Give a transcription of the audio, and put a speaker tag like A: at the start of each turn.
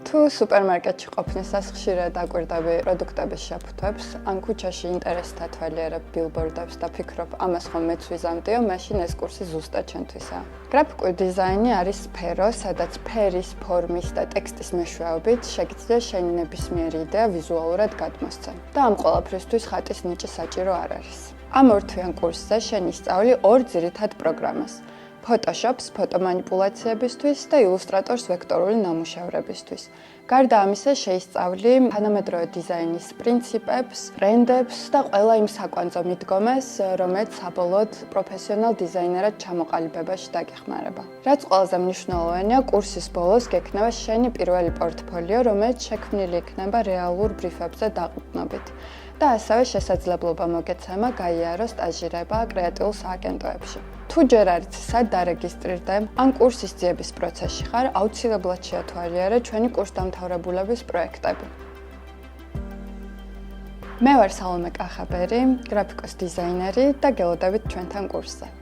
A: თუ სუპერმარკეტში ყოფნისას ხშირად აკვირდები პროდუქტების შეფუთვებს, ან ქუჩაში ინტერესთა თვალიერებ ბილბორდებს და ფიქრობ, ამას ხომ მეც ვიზამთრიო, მაშინ ეს კურსი ზუსტად ჩვენთვისაა. გრაფიკული დიზაინი არის სფერო, სადაც ფერის, ფორმის და ტექსტის მეშვეობით შეგიძლია შენი ნებისმიერი იდეა ვიზუალურად გადმოსცემ. და ამ ყველაფრისთვის ხატის ნიჭი საჭირო არ არის. ამ ორთვიან კურსზე შენ ისწავლი ორ ძირითად პროგრამას. Photoshop-ს ფოტომანიპულაციებისთვის და Illustrator-ს ვექტორული ნამუშევრებისთვის. გარდა ამისა, შეისწავლი თანამედროვე დიზაინის პრინციპებს, ტრენდებს და ყველა იმ საკვანძო მიდგომას, რომელიც საბოლოოდ პროფესიონალ დიზაინერად ჩამოყალიბებაში დაგეხმარება. რაც ყველაზე მნიშვნელოვანია, კურსის ბოლოს გექნება შენი პირველი პორტფოლიო, რომელიც შექმნილი იქნება რეალურ ბრიფებზე დაყრდნობით. და ასევე შესაძლებლობა მოგეცემა გაიარო სტაჟირება კრეატიულ სააგენტოებში. თუ ჯერ არ იცი სად დარეგისტრირდე, ან კურსის ძიების პროცესში ხარ, აუცილებლად შეათვალიერე ჩვენი კურსდამთავრებულების პროექტები. მე ვარ სალომე კახაბერი, გრაფიკოს დიზაინერი და გელოდებით ჩვენთან კურსზე.